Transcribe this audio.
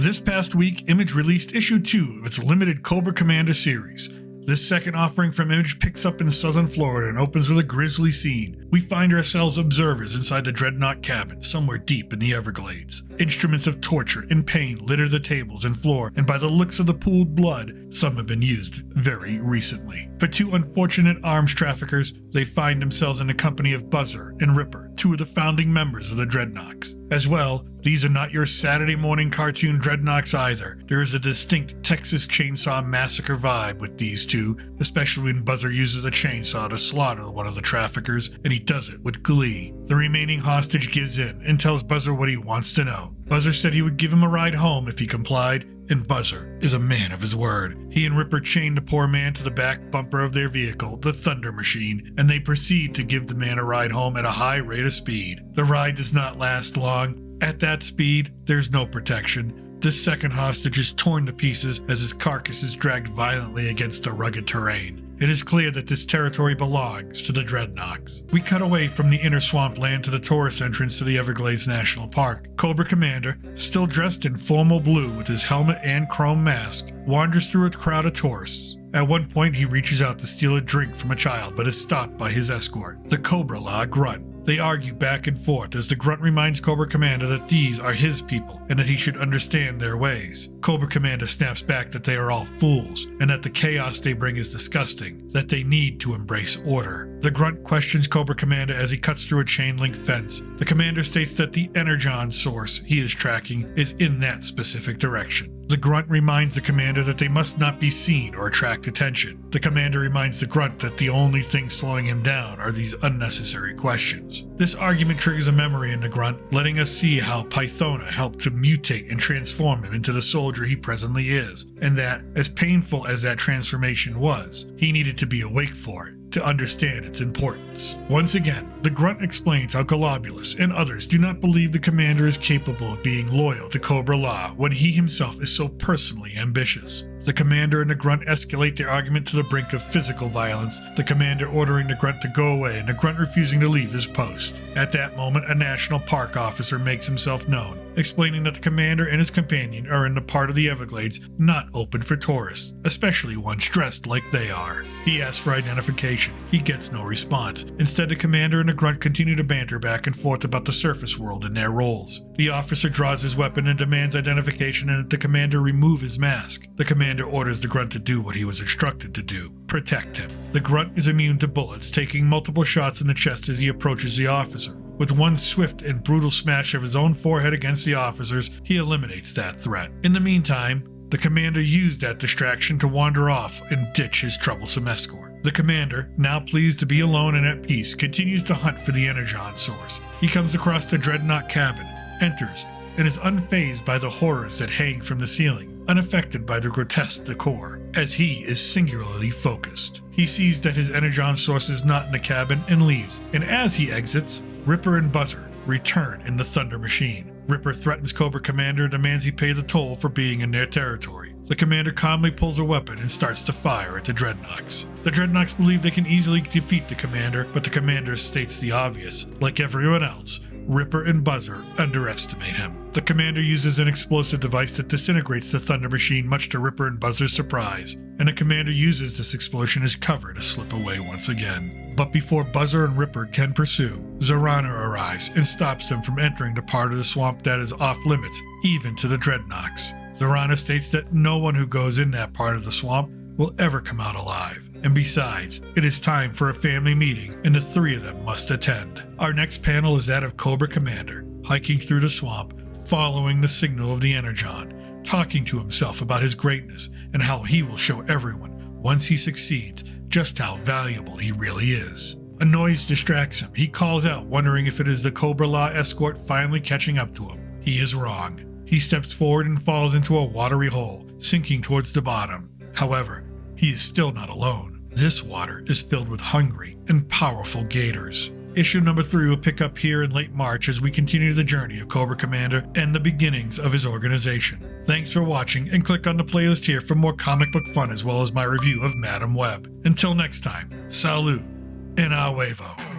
This past week, Image released issue 2 of its limited Cobra Commander series. This second offering from Image picks up in southern Florida and opens with a grisly scene. We find ourselves observers inside the Dreadnok cabin, somewhere deep in the Everglades. Instruments of torture and pain litter the tables and floor, and by the looks of the pooled blood, some have been used very recently. For two unfortunate arms traffickers, they find themselves in the company of Buzzer and Ripper, two of the founding members of the Dreadnoks. As well, these are not your Saturday morning cartoon Dreadnoks either. There is a distinct Texas Chainsaw Massacre vibe with these two, especially when Buzzer uses a chainsaw to slaughter one of the traffickers, and he does it with glee. The remaining hostage gives in and tells Buzzer what he wants to know. Buzzer said he would give him a ride home if he complied, and Buzzer is a man of his word. He and Ripper chain the poor man to the back bumper of their vehicle, the Thunder Machine, and they proceed to give the man a ride home at a high rate of speed. The ride does not last long. At that speed, there's no protection. This second hostage is torn to pieces as his carcass is dragged violently against the rugged terrain. It is clear that this territory belongs to the Dreadnoks. We cut away from the inner swampland to the tourist entrance to the Everglades National Park. Cobra Commander, still dressed in formal blue with his helmet and chrome mask, wanders through a crowd of tourists. At one point, he reaches out to steal a drink from a child, but is stopped by his escort, the Cobra-La grunt. They argue back and forth as the grunt reminds Cobra Commander that these are his people and that he should understand their ways. Cobra Commander snaps back that they are all fools and that the chaos they bring is disgusting, that they need to embrace order. The grunt questions Cobra Commander as he cuts through a chain-link fence. The commander states that the Energon source he is tracking is in that specific direction. The grunt reminds the commander that they must not be seen or attract attention. The commander reminds the grunt that the only thing slowing him down are these unnecessary questions. This argument triggers a memory in the grunt, letting us see how Pythona helped to mutate and transform him into the soldier he presently is, and that, as painful as that transformation was, he needed to be awake for it, to understand its importance. Once again, the grunt explains how Globulus and others do not believe the commander is capable of being loyal to Cobra-La when he himself is so personally ambitious. The commander and the grunt escalate their argument to the brink of physical violence, the commander ordering the grunt to go away and the grunt refusing to leave his post. At that moment, a national park officer makes himself known, explaining that the commander and his companion are in the part of the Everglades not open for tourists, especially ones dressed like they are. He asks for identification. He gets no response. Instead, the commander and the grunt continue to banter back and forth about the surface world and their roles. The officer draws his weapon and demands identification and that the commander remove his mask. The commander orders the grunt to do what he was instructed to do: protect him. The grunt is immune to bullets, taking multiple shots in the chest as he approaches the officer. With one swift and brutal smash of his own forehead against the officer's, he eliminates that threat. In the meantime, the commander used that distraction to wander off and ditch his troublesome escort. The commander, now pleased to be alone and at peace, continues to hunt for the Energon source. He comes across the Dreadnok cabin, enters, and is unfazed by the horrors that hang from the ceiling, unaffected by the grotesque decor, as he is singularly focused. He sees that his Energon source is not in the cabin and leaves, and as he exits, Ripper and Buzzer return in the Thunder Machine. Ripper threatens Cobra Commander and demands he pay the toll for being in their territory. The commander calmly pulls a weapon and starts to fire at the Dreadnoks. The Dreadnoks believe they can easily defeat the commander, but the commander states the obvious. Like everyone else, Ripper and Buzzer underestimate him. The commander uses an explosive device that disintegrates the Thunder Machine, much to Ripper and Buzzer's surprise, and the commander uses this explosion as cover to slip away once again. But before Buzzer and Ripper can pursue, Zarana arrives and stops them from entering the part of the swamp that is off limits, even to the Dreadnoks. Zarana states that no one who goes in that part of the swamp will ever come out alive. And besides, it is time for a family meeting, and the three of them must attend. Our next panel is that of Cobra Commander, hiking through the swamp, following the signal of the Energon, talking to himself about his greatness and how he will show everyone, once he succeeds, just how valuable he really is. A noise distracts him. He calls out, wondering if it is the Cobra-La escort finally catching up to him. He is wrong. He steps forward and falls into a watery hole, sinking towards the bottom. However, he is still not alone. This water is filled with hungry and powerful gators. Issue number 3 will pick up here in late March as we continue the journey of Cobra Commander and the beginnings of his organization. Thanks for watching, and click on the playlist here for more comic book fun as well as my review of Madam Web. Until next time, Salud and Huevo.